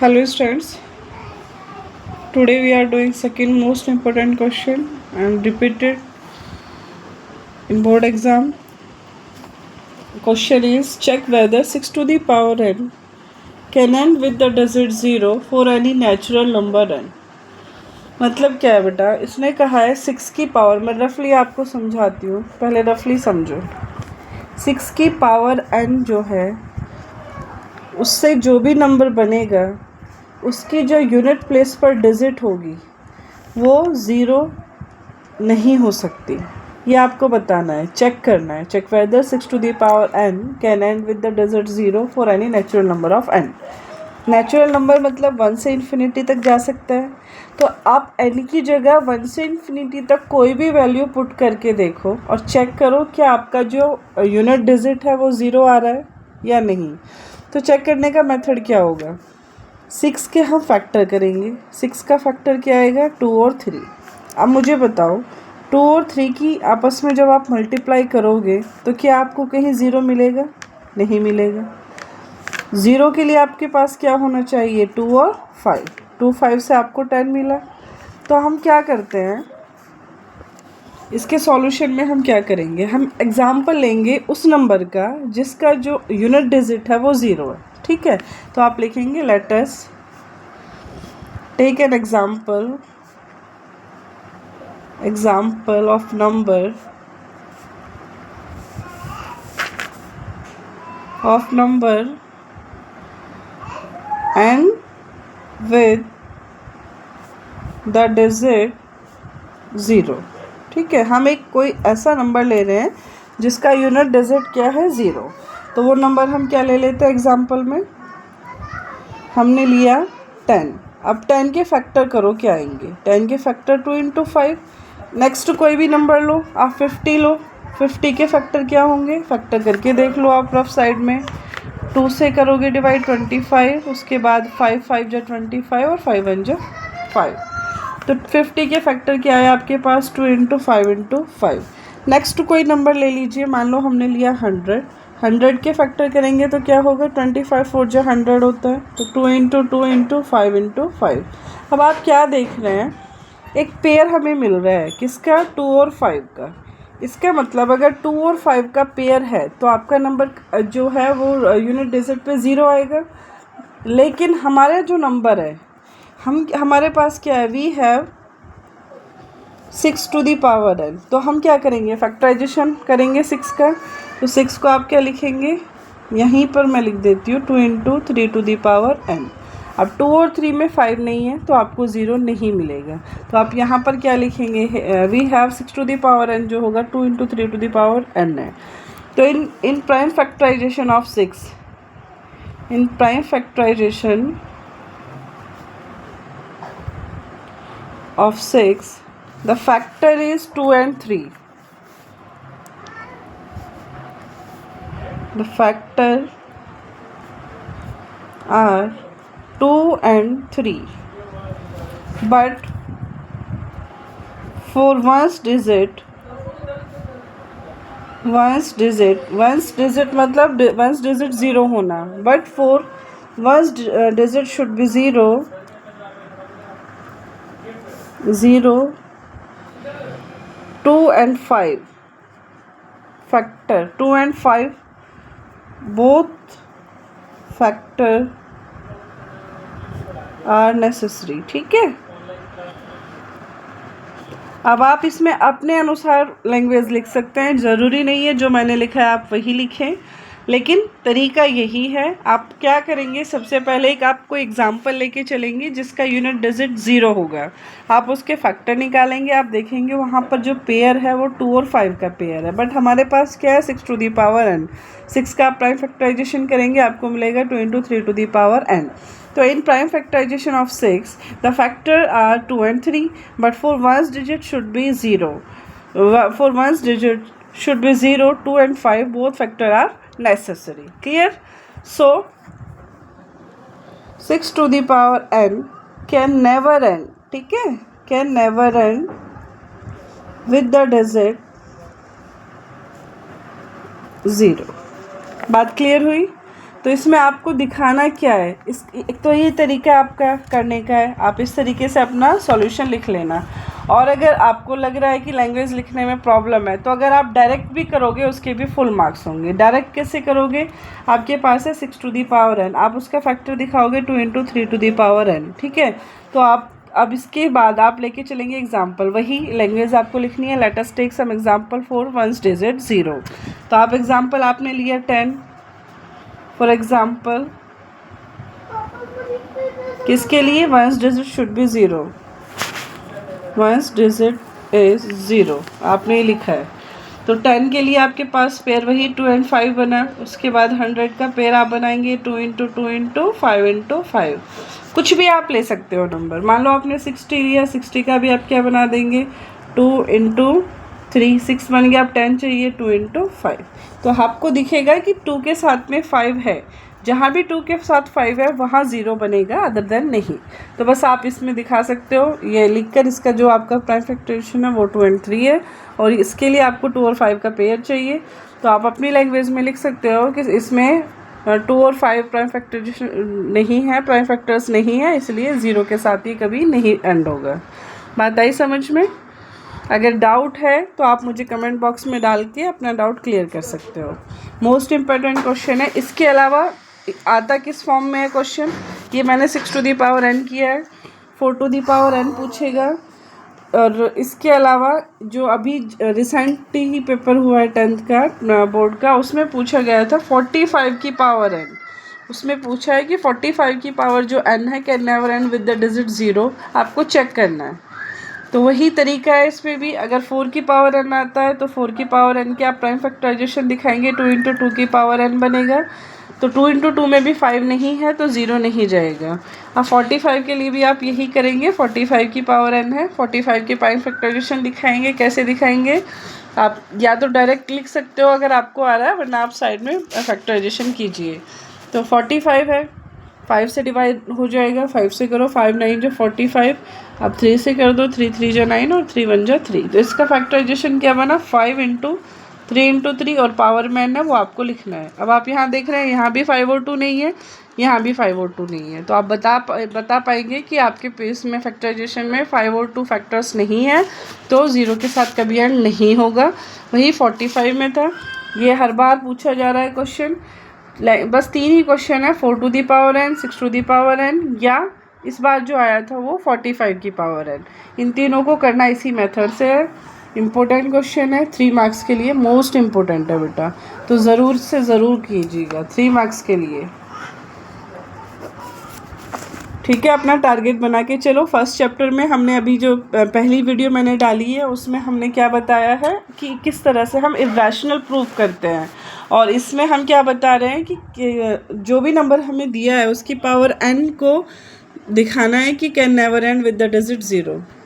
Hello students, today we are doing second most important question and repeated in board exam. Question is check whether 6 to the power n can end with the digit 0 for any natural number n. मतलब क्या है बेटा, इसने कहा है 6 की power, मैं रफली आपको समझाती हूँ, पहले रफली समझो। 6 की पावर n जो है उससे जो भी नंबर बनेगा उसकी जो यूनिट प्लेस पर डिजिट होगी वो ज़ीरो नहीं हो सकती। ये आपको बताना है, चेक करना है। Check whether 6 to the power n can end with the digit 0 for any natural number of n। Natural number मतलब 1 से इन्फिनिटी तक जा सकता है, तो आप n की जगह 1 से इन्फिनिटी तक कोई भी वैल्यू पुट करके देखो और चेक करो क्या आपका जो यूनिट डिजिट है वो ज़ीरो आ रहा है या नहीं। तो चेक करने का मेथड क्या होगा, 6 के हम फैक्टर करेंगे। 6 का फैक्टर क्या आएगा, 2 और 3। अब मुझे बताओ 2 और 3 की आपस में जब आप मल्टीप्लाई करोगे तो क्या आपको कहीं ज़ीरो मिलेगा? नहीं मिलेगा। ज़ीरो के लिए आपके पास क्या होना चाहिए, 2 और 5। 2 5 से आपको 10 मिला। तो हम क्या करते हैं, इसके सॉल्यूशन में हम क्या करेंगे, हम एग्जाम्पल लेंगे उस नंबर का जिसका जो यूनिट डिजिट है वो ज़ीरो है। ठीक है, तो आप लिखेंगे let us take an example of number n with the digit 0। ठीक है, हम एक कोई ऐसा नंबर ले रहे हैं जिसका यूनिट डिजिट क्या है, 0। तो वो नंबर हम क्या ले लेते हैं, एग्जाम्पल में हमने लिया 10। अब 10 के फैक्टर करो, क्या आएंगे, 10 के फैक्टर 2 इंटू 5। नेक्स्ट कोई भी नंबर लो, आप 50 लो, 50 के फैक्टर क्या होंगे, फैक्टर करके देख लो आप रफ साइड में। 2 से करोगे डिवाइड 25, उसके बाद 5 5 जा 25 और 5 1 जा 5। तो 50 के फैक्टर क्या है आपके पास, 2 इंटू 5 इंटू 5। नेक्स्ट कोई नंबर ले लीजिए, मान लो हमने लिया 100। 100 के फैक्टर करेंगे तो क्या होगा, 25 4 जा 100 होता है, तो 2 इंटू 2 इंटू 5 इंटू 5। अब आप क्या देख रहे हैं, एक पेयर हमें मिल रहा है, किसका, 2 और 5 का। इसका मतलब अगर 2 और 5 का पेयर है तो आपका नंबर जो है वो यूनिट डिजिट पे ज़ीरो आएगा। लेकिन हमारा जो नंबर है, हमारे पास क्या है, we have 6 to the power n। तो हम क्या करेंगे, फैक्टराइजेशन करेंगे 6 का। तो 6 को आप क्या लिखेंगे, यहीं पर मैं लिख देती हूँ 2 into 3 to the power n। अब 2 और 3 में 5 नहीं है तो आपको ज़ीरो नहीं मिलेगा। तो आप यहाँ पर क्या लिखेंगे, we have 6 to the power n जो होगा 2 into 3 to the power n है। तो in prime factorisation of 6, in prime factorisation of 6, the factor is 2 and 3. The factor are 2 and 3, but for one's digit मतलब one's digit 0 होना, but for one's digit should be 0, 2 and 5 factor, 2 and 5 both factor are necessary। ठीक है, अब आप इसमें अपने अनुसार language लिख सकते हैं, ज़रूरी नहीं है जो मैंने लिखा है आप वही लिखें, लेकिन तरीका यही है। आप क्या करेंगे, सबसे पहले एक आपको एग्जाम्पल लेके चलेंगे जिसका यूनिट डिजिट 0 होगा, आप उसके फैक्टर निकालेंगे। आप देखेंगे वहाँ पर जो पेयर है वो 2 और 5 का पेयर है, बट हमारे पास क्या है, 6 to the power n। 6 का आप प्राइम फैक्टराइजेशन करेंगे, आपको मिलेगा 2 into 3 to the power n। तो in prime factorisation of 6 the factor are 2 and 3, but for ones digit should be 0, for ones digit should be 0, 2 and 5 both factor are necessary। Clear? So 6 to the power n can never end, ठीक है, can never end with the digit 0। बात clear हुई? तो इसमें आपको दिखाना क्या है, एक तो ये तरीका आपका करने का है, आप इस तरीके से अपना सॉल्यूशन लिख लेना। और अगर आपको लग रहा है कि लैंग्वेज लिखने में प्रॉब्लम है, तो अगर आप डायरेक्ट भी करोगे उसके भी फुल मार्क्स होंगे। डायरेक्ट कैसे करोगे, आपके पास है 6 टू दी पावर n, आप उसका फैक्टर दिखाओगे 2 × 3 टू दी पावर n, ठीक है। तो आप अब इसके बाद आप लेके चलेंगे एग्जाम्पल, वही लैंग्वेज आपको लिखनी है। Let us take some example for ones digit 0। तो आप एग्जाम्पल आपने लिया 10 फॉर एग्जाम्पल, किसके लिए, once digit should be 0, ones digit is 0 आपने लिखा है। तो 10 के लिए आपके पास पेयर वही 2 और 5 बना। उसके बाद 100 का पेयर आप बनाएंगे 2 × 2 × 5 × 5, कुछ भी आप ले सकते हो नंबर। मान लो आपने 60 लिया, 60 का भी आप क्या बना देंगे 2 × 3, 6 बन गया। आप 10 चाहिए 2 × 5, तो आपको दिखेगा कि 2 के साथ में 5 है, जहाँ भी 2 के साथ 5 है वहाँ 0 बनेगा, अदर देन नहीं। तो बस आप इसमें दिखा सकते हो ये लिखकर, इसका जो आपका प्राइम फैक्टराइजेशन है वो 2 और 3 है, और इसके लिए आपको 2 और 5 का पेयर चाहिए। तो आप अपनी लैंग्वेज में लिख सकते हो कि इसमें 2 और 5 प्राइम फैक्टराइजेशन नहीं है, प्राइम फैक्टर्स नहीं है, इसलिए 0 के साथ ही कभी नहीं एंड होगा। बात आई समझ में? अगर डाउट है तो आप मुझे कमेंट बॉक्स में डाल के अपना डाउट क्लियर कर सकते हो। मोस्ट इम्पोर्टेंट क्वेश्चन है। इसके अलावा आता किस फॉर्म में है क्वेश्चन, ये मैंने 6 टू दी पावर n किया है, 4 टू दी पावर n पूछेगा। और इसके अलावा जो अभी रिसेंटली ही पेपर हुआ है 10th का बोर्ड का, उसमें पूछा गया था 45 की पावर n। उसमें पूछा है कि 45 की पावर जो n है can never and with the digit 0, आपको चेक करना है। तो वही तरीका है इसमें भी। अगर 4 की पावर n आता है तो 4 की पावर n के आप प्राइम फैक्टराइजेशन दिखाएंगे, 2 × 2 की पावर n बनेगा। तो 2 × 2 में भी 5 नहीं है तो 0 नहीं जाएगा। अब 45 के लिए भी आप यही करेंगे, 45 की पावर n है, 45 के प्राइम फैक्टराइजेशन दिखाएंगे। कैसे दिखाएंगे, आप या तो डायरेक्ट लिख सकते हो अगर आपको आ रहा है, वरना आप साइड में फैक्टराइजेशन कीजिए। तो 45 है, 5 से डिवाइड हो जाएगा, 5 से करो, 5 9 जो 45, अब 3 से कर दो, 3 3 जो 9 और 3 1 जो 3। तो इसका फैक्टराइजेशन क्या बना 5 × 3 × 3, और पावर में है वो आपको लिखना है। अब आप यहाँ देख रहे हैं यहाँ भी 5 और 2 नहीं है, यहाँ भी 5 और 2 नहीं है, तो आप बता पाएंगे कि आपके पेज में फैक्टराइजेशन में 5 और 2 फैक्टर्स नहीं है, तो 0 के साथ कभी एंड नहीं होगा। वही 45 में था, ये हर बार पूछा जा रहा है क्वेश्चन। बस 3 ही क्वेश्चन है, 4 to the power n, 6 to the power n, या इस बार जो आया था वो 45 की पावर n। इन तीनों को करना इसी मेथड से है। इम्पोर्टेंट क्वेश्चन है, 3 मार्क्स के लिए मोस्ट इम्पोर्टेंट है बेटा, तो ज़रूर से ज़रूर कीजिएगा 3 मार्क्स के लिए, ठीक है। अपना टारगेट बना के चलो। फर्स्ट चैप्टर में हमने अभी जो पहली वीडियो मैंने डाली है उसमें हमने क्या बताया है कि किस तरह से हम इरेशनल प्रूफ करते हैं, और इसमें हम क्या बता रहे हैं कि जो भी नंबर हमें दिया है उसकी पावर n को दिखाना है कि can never and with the digit 0।